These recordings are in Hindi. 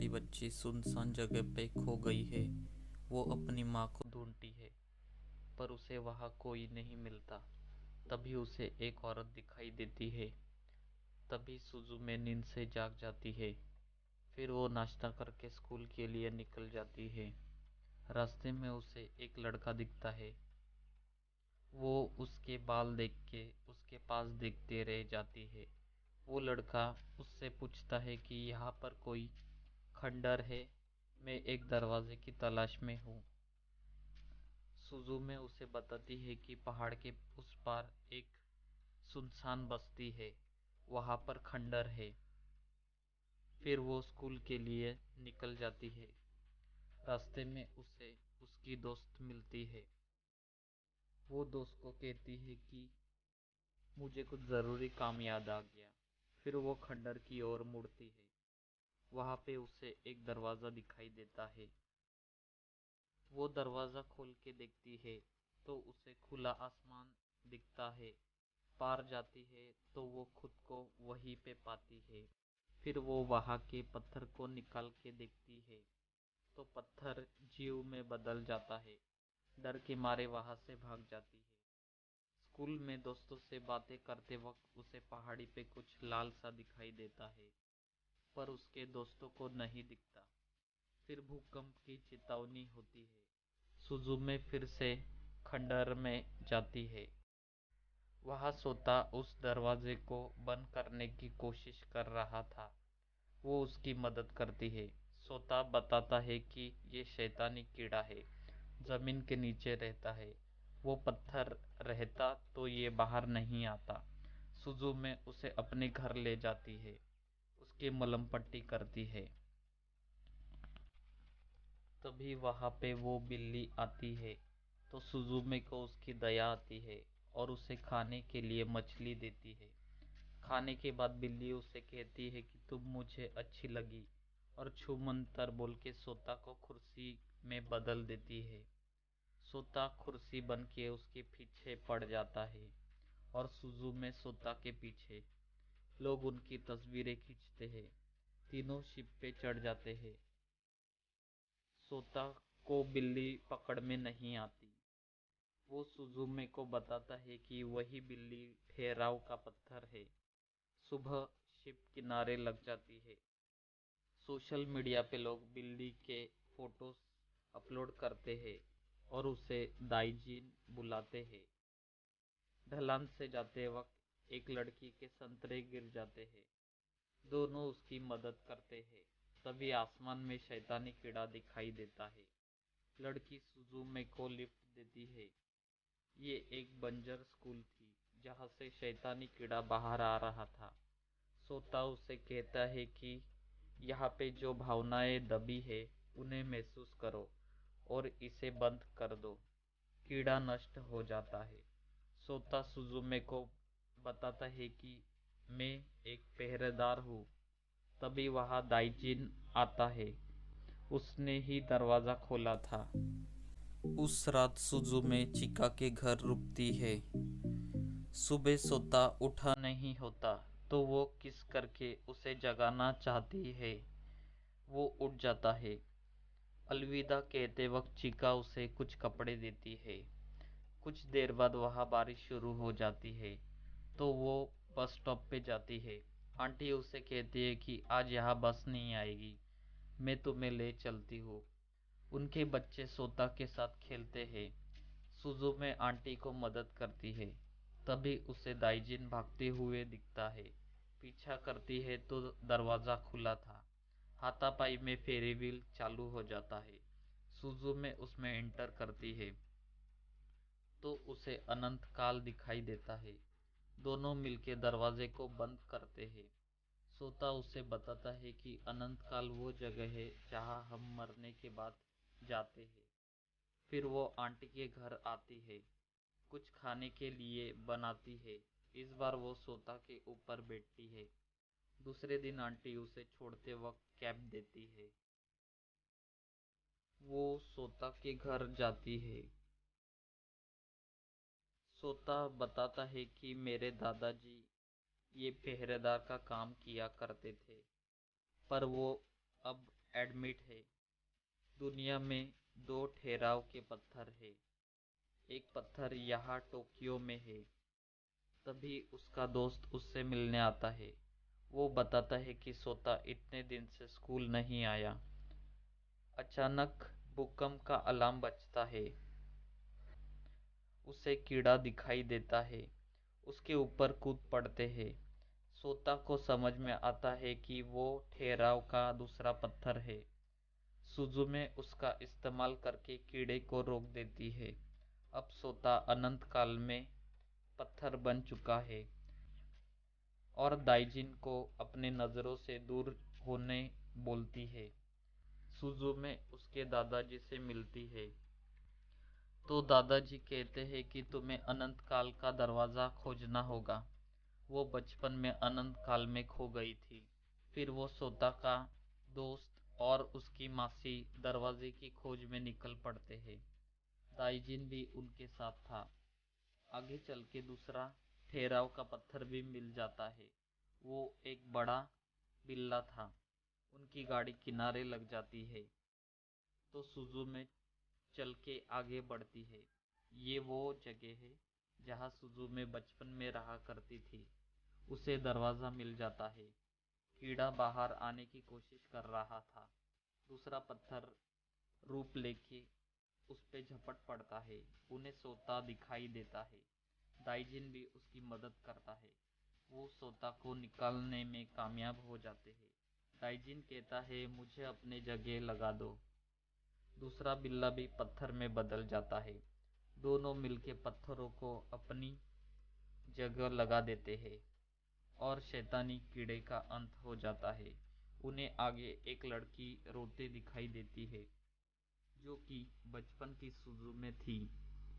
छोटी बच्ची सुनसान जगह पे खो गई है। वो अपनी माँ को ढूंढती है, पर उसे वहाँ कोई नहीं मिलता। तभी उसे एक औरत दिखाई देती है। तभी सुजुमे नींद से जाग जाती है। फिर वो नाश्ता करके स्कूल के लिए निकल जाती है। रास्ते में उसे एक लड़का दिखता है। वो उसके बाल देख के उसके पास देखते रह जाती है। वो लड़का उससे पूछता है कि यहाँ पर कोई खंडर है। मैं एक दरवाजे की तलाश में हूँ। सुजुमे उसे बताती है कि पहाड़ के उस पार एक सुनसान बस्ती है, वहाँ पर खंडर है। फिर वो स्कूल के लिए निकल जाती है। रास्ते में उसे उसकी दोस्त मिलती है। वो दोस्त को कहती है कि मुझे कुछ ज़रूरी काम याद आ गया। फिर वो खंडर की ओर मुड़ती है। वहाँ पे उसे एक दरवाज़ा दिखाई देता है। वो दरवाज़ा खोल के देखती है तो उसे खुला आसमान दिखता है। पार जाती है तो वो खुद को वहीं पे पाती है। फिर वो वहाँ के पत्थर को निकाल के देखती है तो पत्थर जीव में बदल जाता है। डर के मारे वहाँ से भाग जाती है। स्कूल में दोस्तों से बातें करते वक्त उसे पहाड़ी पे कुछ लाल सा दिखाई देता है, पर उसके दोस्तों को नहीं दिखता। फिर भूकंप की चेतावनी होती है। सुजुमे फिर से खंडर में जाती है। वहाँ सोता उस दरवाजे को बंद करने की कोशिश कर रहा था। वो उसकी मदद करती है। सोता बताता है कि ये शैतानी कीड़ा है, जमीन के नीचे रहता है। वो पत्थर रहता तो ये बाहर नहीं आता। सुजुमे उसे अपने घर ले जाती है, उसकी मलहम पट्टी करती है। तभी वहाँ पे वो बिल्ली आती है तो सुजुमे को उसकी दया आती है और उसे खाने के लिए मछली देती है। खाने के बाद बिल्ली उसे कहती है कि तुम मुझे अच्छी लगी, और छूमंतर बोल के सोता को कुर्सी में बदल देती है। सोता कुर्सी बन के उसके पीछे पड़ जाता है और सुजुमे सोता के पीछे। लोग उनकी तस्वीरें खींचते हैं। तीनों शिप पे चढ़ जाते हैं। सोता को बिल्ली पकड़ में नहीं आती। वो सुजुमे को बताता है कि वही बिल्ली ठहराव का पत्थर है। सुबह शिप किनारे लग जाती है। सोशल मीडिया पे लोग बिल्ली के फोटोज अपलोड करते हैं और उसे दाईजीन बुलाते हैं। ढलान से जाते वक्त एक लड़की के संतरे गिर जाते हैं। दोनों उसकी मदद करते हैं। तभी आसमान में शैतानी कीड़ा दिखाई देता है। लड़की सुजुमे को लिफ्ट देती है। ये एक बंजर स्कूल थी जहाँ से शैतानी कीड़ा बाहर आ रहा था। सोता उसे कहता है कि यहाँ पे जो भावनाएं दबी है उन्हें महसूस करो और इसे बंद कर दो। कीड़ा नष्ट हो जाता है। सोता सुजुमे को बताता है कि मैं एक पहरेदार हूँ। तभी वहाँ दाइजिन आता है। उसने ही दरवाज़ा खोला था। उस रात सुजुमे चिका के घर रुकती है। सुबह सोता उठा नहीं होता तो वो किस करके उसे जगाना चाहती है। वो उठ जाता है। अलविदा कहते वक्त चिका उसे कुछ कपड़े देती है। कुछ देर बाद वहाँ बारिश शुरू हो जाती है तो वो बस स्टॉप पे जाती है। आंटी उसे कहती है कि आज यहाँ बस नहीं आएगी, मैं तुम्हें ले चलती हूँ। उनके बच्चे सोता के साथ खेलते हैं। सुजुमे आंटी को मदद करती है। तभी उसे दाइजिन भागते हुए दिखता है। पीछा करती है तो दरवाज़ा खुला था। हाथापाई में फेरी व्हील चालू हो जाता है। सुजुमे उसमें एंटर करती है तो उसे अनंत काल दिखाई देता है। दोनों मिलके दरवाजे को बंद करते हैं। सोता उसे बताता है कि अनंत काल वो जगह है जहाँ हम मरने के बाद जाते हैं। फिर वो आंटी के घर आती है, कुछ खाने के लिए बनाती है। इस बार वो सोता के ऊपर बैठती है। दूसरे दिन आंटी उसे छोड़ते वक्त कैप देती है। वो सोता के घर जाती है। सोता बताता है कि मेरे दादाजी ये पहरेदार का काम किया करते थे, पर वो अब एडमिट है। दुनिया में दो ठहराव के पत्थर है। एक पत्थर यहाँ टोक्यो में है। तभी उसका दोस्त उससे मिलने आता है। वो बताता है कि सोता इतने दिन से स्कूल नहीं आया। अचानक भूकंप का अलार्म बजता है। उसे कीड़ा दिखाई देता है। उसके ऊपर कूद पड़ते हैं। सोता को समझ में आता है कि वो ठहराव का दूसरा पत्थर है। सुजुमे उसका इस्तेमाल करके कीड़े को रोक देती है। अब सोता अनंत काल में पत्थर बन चुका है और दाइजिन को अपने नज़रों से दूर होने बोलती है। सुजुमे उसके दादाजी से मिलती है तो दादाजी कहते हैं कि तुम्हें अनंत काल का दरवाज़ा खोजना होगा। वो बचपन में अनंत काल में खो गई थी। फिर वो सोता का दोस्त और उसकी मासी दरवाजे की खोज में निकल पड़ते हैं। दाइजिन भी उनके साथ था। आगे चल के दूसरा ठहराव का पत्थर भी मिल जाता है। वो एक बड़ा बिल्ला था। उनकी गाड़ी किनारे लग जाती है तो सुजुमे चल के आगे बढ़ती है। ये वो जगह है जहाँ सुजुमे बचपन में रहा करती थी। उसे दरवाज़ा मिल जाता है। कीड़ा बाहर आने की कोशिश कर रहा था। दूसरा पत्थर रूप लेके उस पे झपट पड़ता है। उन्हें सोता दिखाई देता है। दाइजिन भी उसकी मदद करता है। वो सोता को निकालने में कामयाब हो जाते हैं। दाइजिन कहता है मुझे अपने जगह लगा दो। दूसरा बिल्ला भी पत्थर में बदल जाता है। दोनों मिलके पत्थरों को अपनी जगह लगा देते हैं और शैतानी कीड़े का अंत हो जाता है। उन्हें आगे एक लड़की रोते दिखाई देती है जो कि बचपन की सुजुमे थी।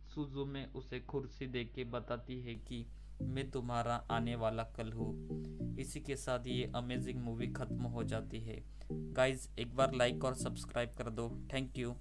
सुजुमे उसे कुर्सी दे के बताती है कि मैं तुम्हारा आने वाला कल हूँ। इसी के साथ ये अमेजिंग मूवी खत्म हो जाती है। गाइज एक बार लाइक और सब्सक्राइब कर दो। Thank you.